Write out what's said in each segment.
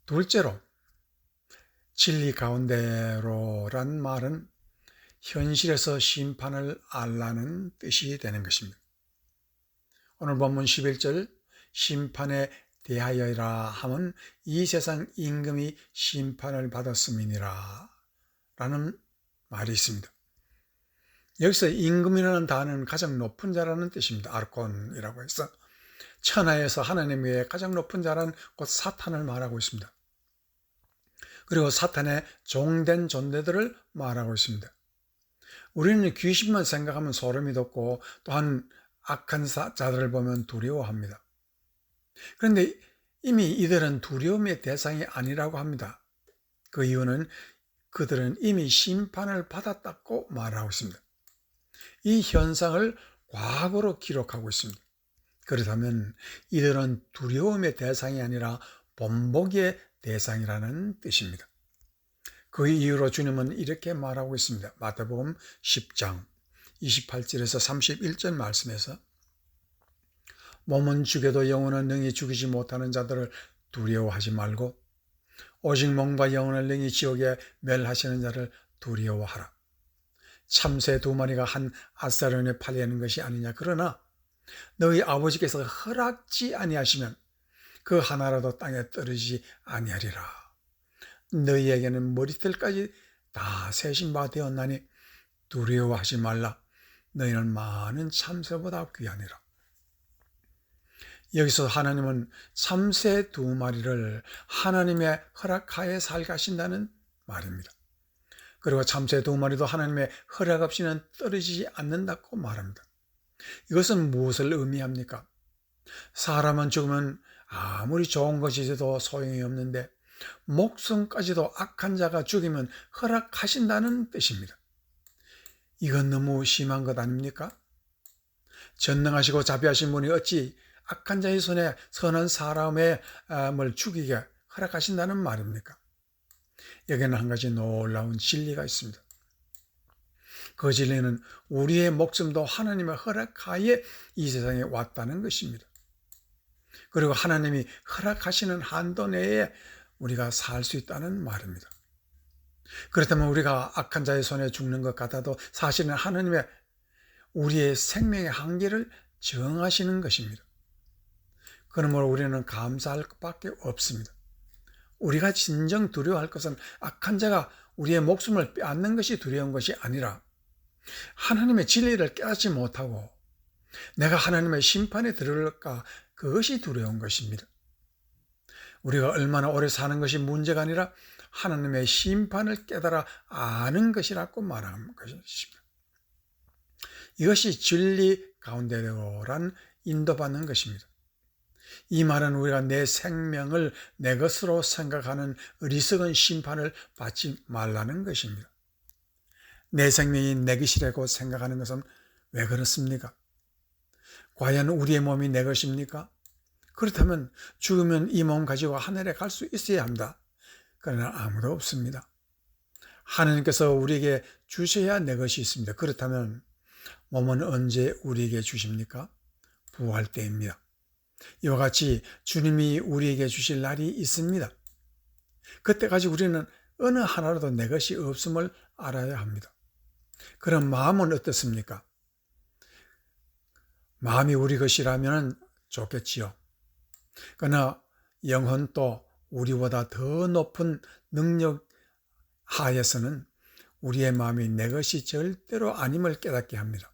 둘째로, 진리 가운데로란 말은 현실에서 심판을 알라는 뜻이 되는 것입니다. 오늘 본문 11절 심판에 대하여라 함은 이 세상 임금이 심판을 받았음이니라 라는 말이 있습니다. 여기서 임금이라는 단어는 가장 높은 자라는 뜻입니다. 아르콘이라고 해서 천하에서 하나님 외에 가장 높은 자라는 곧 사탄을 말하고 있습니다. 그리고 사탄의 종된 존재들을 말하고 있습니다. 우리는 귀신만 생각하면 소름이 돋고 또한 악한 자들을 보면 두려워합니다. 그런데 이미 이들은 두려움의 대상이 아니라고 합니다. 그 이유는 그들은 이미 심판을 받았다고 말하고 있습니다. 이 현상을 과거로 기록하고 있습니다. 그렇다면 이들은 두려움의 대상이 아니라 본보기의 대상이라는 뜻입니다. 그 이유로 주님은 이렇게 말하고 있습니다. 마태복음 10장 28절에서 31절 말씀에서 몸은 죽여도 영혼은 능히 죽이지 못하는 자들을 두려워하지 말고 오직 몸과 영혼을 능히 지옥에 멸하시는 자를 두려워하라. 참새 2마리가 한 아사론에 팔리는 것이 아니냐. 그러나 너희 아버지께서 허락지 아니하시면 그 하나라도 땅에 떨어지지 아니하리라. 너희에게는 머리털까지 다 세신 바 되었나니 두려워하지 말라. 너희는 많은 참새보다 귀하니라. 여기서 하나님은 참새 2마리를 하나님의 허락하에 살가신다는 말입니다. 그리고 참새 2마리도 하나님의 허락 없이는 떨어지지 않는다고 말합니다. 이것은 무엇을 의미합니까? 사람은 죽으면 아무리 좋은 것이 있어도 소용이 없는데 목숨까지도 악한 자가 죽이면 허락하신다는 뜻입니다. 이건 너무 심한 것 아닙니까? 전능하시고 자비하신 분이 어찌 악한 자의 손에 선한 사람을 죽이게 허락하신다는 말입니까? 여기는 한 가지 놀라운 진리가 있습니다. 그 진리는 우리의 목숨도 하나님의 허락하에 이 세상에 왔다는 것입니다. 그리고 하나님이 허락하시는 한도 내에 우리가 살 수 있다는 말입니다. 그렇다면 우리가 악한 자의 손에 죽는 것 같아도 사실은 하나님의 우리의 생명의 한계를 정하시는 것입니다. 그러므로 우리는 감사할 것밖에 없습니다. 우리가 진정 두려워할 것은 악한 자가 우리의 목숨을 빼앗는 것이 두려운 것이 아니라 하나님의 진리를 깨닫지 못하고 내가 하나님의 심판에 들어갈까, 그것이 두려운 것입니다. 우리가 얼마나 오래 사는 것이 문제가 아니라 하나님의 심판을 깨달아 아는 것이라고 말하는 것입니다. 이것이 진리 가운데로란 인도받는 것입니다. 이 말은 우리가 내 생명을 내 것으로 생각하는 어리석은 심판을 받지 말라는 것입니다. 내 생명이 내 것이라고 생각하는 것은 왜 그렇습니까? 과연 우리의 몸이 내 것입니까? 그렇다면 죽으면 이 몸 가지고 하늘에 갈 수 있어야 합니다. 그러나 아무도 없습니다. 하나님께서 우리에게 주셔야 내 것이 있습니다. 그렇다면 몸은 언제 우리에게 주십니까? 부활 때입니다. 이와 같이 주님이 우리에게 주실 날이 있습니다. 그때까지 우리는 어느 하나라도 내 것이 없음을 알아야 합니다. 그럼 마음은 어떻습니까? 마음이 우리 것이라면 좋겠지요. 그러나 영혼도 우리보다 더 높은 능력 하에서는 우리의 마음이 내 것이 절대로 아님을 깨닫게 합니다.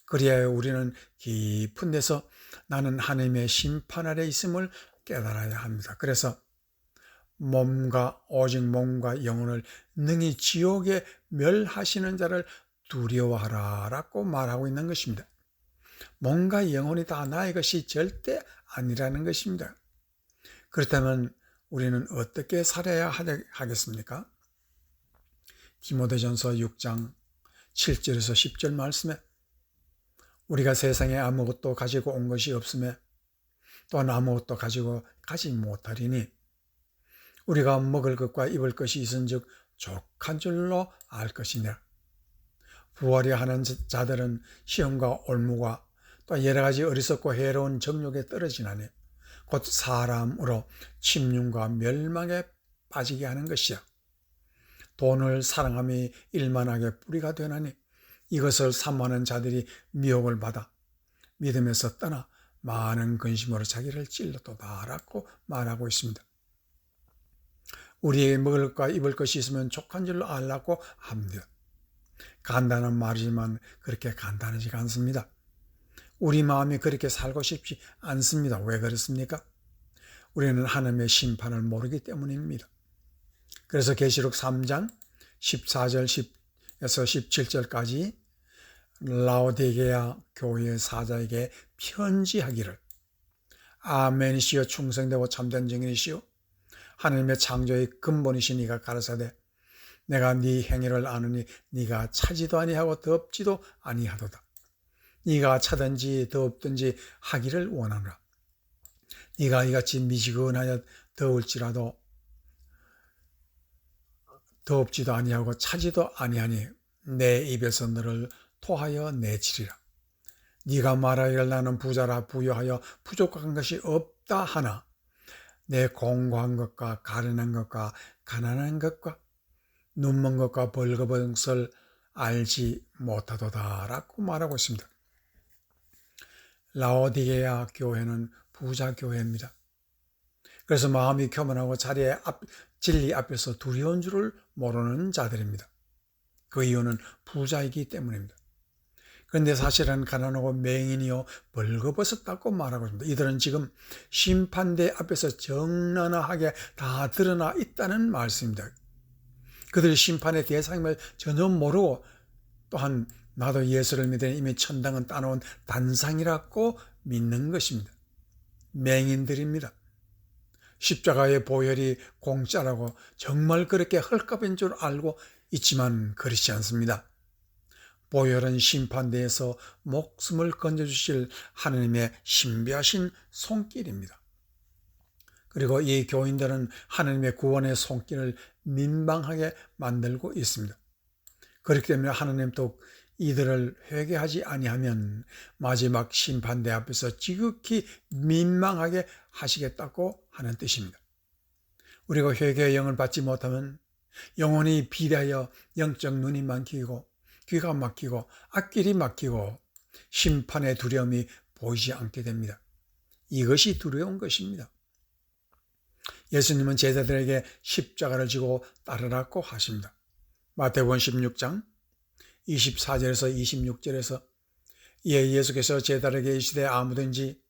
그리하여 우리는 깊은 데서 나는 하나님의 심판 아래 있음을 깨달아야 합니다. 그래서 오직 몸과 영혼을 능히 지옥에 멸하시는 자를 두려워하라 라고 말하고 있는 것입니다. 몸과 영혼이 다 나의 것이 절대 아니라는 것입니다. 그렇다면 우리는 어떻게 살아야 하겠습니까? 디모데전서 6장 7절에서 10절 말씀에 우리가 세상에 아무것도 가지고 온 것이 없음에 또한 아무것도 가지고 가지 못하리니 우리가 먹을 것과 입을 것이 있은즉 족한 줄로 알 것이냐. 부활이야 하는 자들은 시험과 올무와 또 여러 가지 어리석고 해로운 정욕에 떨어지나니 곧 사람으로 침륜과 멸망에 빠지게 하는 것이야. 돈을 사랑함이 일만하게 뿌리가 되나니 이것을 사모하는 자들이 미혹을 받아 믿음에서 떠나 많은 근심으로 자기를 찔렀도다라고 말하고 있습니다. 우리에게 먹을 것과 입을 것이 있으면 족한 줄로 알라고 합니다. 간단한 말이지만 그렇게 간단하지가 않습니다. 우리 마음이 그렇게 살고 싶지 않습니다. 왜 그렇습니까? 우리는 하나님의 심판을 모르기 때문입니다. 그래서 계시록 3장 14절 10에서 17절까지 라오디게아 교회의 사자에게 편지하기를, 아멘이시여 충성되고 참된 증인이시여 하나님의 창조의 근본이시니가 가라사대 내가 네 행위를 아느니 네가 차지도 아니하고 덥지도 아니하도다. 네가 차든지 덥든지 하기를 원하노라. 네가 이같이 미지근하여 더울지라도 덥지도 아니하고 차지도 아니하니 내 입에서 너를 토하여 내치리라. 네가 말하기를 나는 부자라 부유하여 부족한 것이 없다 하나 내 공고한 것과 가련한 것과 가난한 것과 눈먼 것과 벌거벗은 것을 알지 못하도다라고 말하고 있습니다. 라오디게아 교회는 부자 교회입니다. 그래서 마음이 교만하고 진리 앞에서 두려운 줄을 모르는 자들입니다. 그 이유는 부자이기 때문입니다. 그런데 사실은 가난하고 맹인이요 벌거벗었다고 말하고 있습니다. 이들은 지금 심판대 앞에서 정나하게 다 드러나 있다는 말씀입니다. 그들이 심판의 대상임을 전혀 모르고 또한 나도 예수를 믿으니 이미 천당은 따놓은 단상이라고 믿는 것입니다. 맹인들입니다. 십자가의 보혈이 공짜라고 정말 그렇게 헐값인 줄 알고 있지만 그렇지 않습니다. 보혈은 심판대에서 목숨을 건져주실 하나님의 신비하신 손길입니다. 그리고 이 교인들은 하나님의 구원의 손길을 민망하게 만들고 있습니다. 그렇기 때문에 하나님 또 이들을 회개하지 아니하면 마지막 심판대 앞에서 지극히 민망하게 하시겠다고 하는 뜻입니다. 우리가 회개의 영을 받지 못하면 영혼이 비대하여 영적 눈이 막히고 귀가 막히고 앞길이 막히고 심판의 두려움이 보이지 않게 됩니다. 이것이 두려운 것입니다. 예수님은 제자들에게 십자가를 지고 따르라고 하십니다. 마태복음 16장 24절에서 26절에서 예수께서 제자들에게 이르시되 아무든지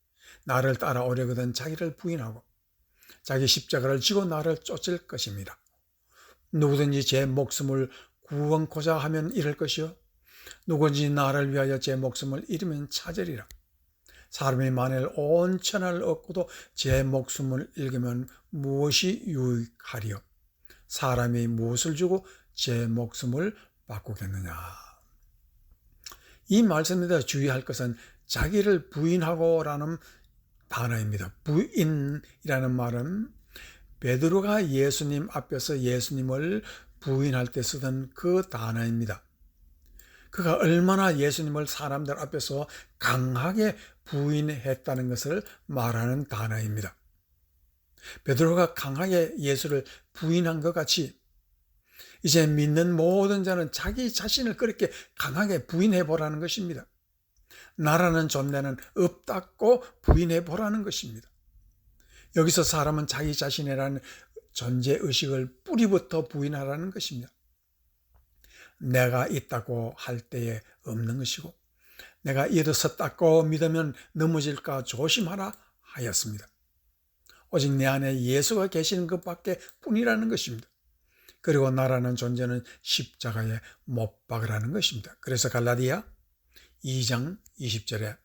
나를 따라오려거든 자기를 부인하고 자기 십자가를 지고 나를 쫓을 것입니다. 누구든지 제 목숨을 구원코자 하면 잃을 것이요 누구든지 나를 위하여 제 목숨을 잃으면 찾으리라. 사람이 만일 온 천하를 얻고도 제 목숨을 잃으면 무엇이 유익하리요? 사람이 무엇을 주고 제 목숨을 바꾸겠느냐? 이 말씀에서 주의할 것은 자기를 부인하고라는 단어입니다. 부인이라는 말은 베드로가 예수님 앞에서 예수님을 부인할 때 쓰던 그 단어입니다. 그가 얼마나 예수님을 사람들 앞에서 강하게 부인했다는 것을 말하는 단어입니다. 베드로가 강하게 예수를 부인한 것 같이 이제 믿는 모든 자는 자기 자신을 그렇게 강하게 부인해 보라는 것입니다. 나라는 존재는 없다고 부인해 보라는 것입니다. 여기서 사람은 자기 자신이라는 존재의식을 뿌리부터 부인하라는 것입니다. 내가 있다고 할 때에 없는 것이고 내가 일어섰다고 믿으면 넘어질까 조심하라 하였습니다. 오직 내 안에 예수가 계시는 것밖에 뿐이라는 것입니다. 그리고 나라는 존재는 십자가에 못 박으라는 것입니다. 그래서 갈라디아 2장 20절에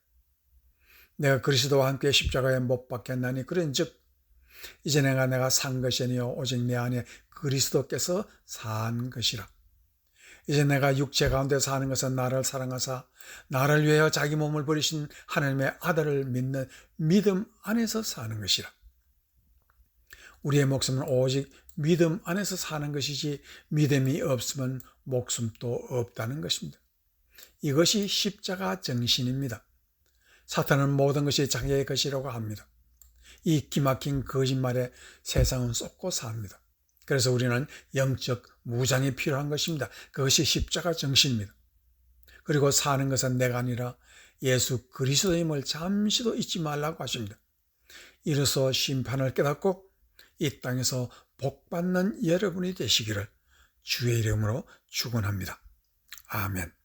내가 그리스도와 함께 십자가에 못 박혔나니 그런즉 이제 내가 산 것이 아니요 오직 내 안에 그리스도께서 산 것이라. 이제 내가 육체 가운데 사는 것은 나를 사랑하사 나를 위하여 자기 몸을 버리신 하나님의 아들을 믿는 믿음 안에서 사는 것이라. 우리의 목숨은 오직 믿음 안에서 사는 것이지 믿음이 없으면 목숨도 없다는 것입니다. 이것이 십자가 정신입니다. 사탄은 모든 것이 자기의 것이라고 합니다. 이 기막힌 거짓말에 세상은 쏟고 삽니다. 그래서 우리는 영적 무장이 필요한 것입니다. 그것이 십자가 정신입니다. 그리고 사는 것은 내가 아니라 예수 그리스도임을 잠시도 잊지 말라고 하십니다. 이로써 심판을 깨닫고 이 땅에서 복받는 여러분이 되시기를 주의 이름으로 축원합니다. 아멘.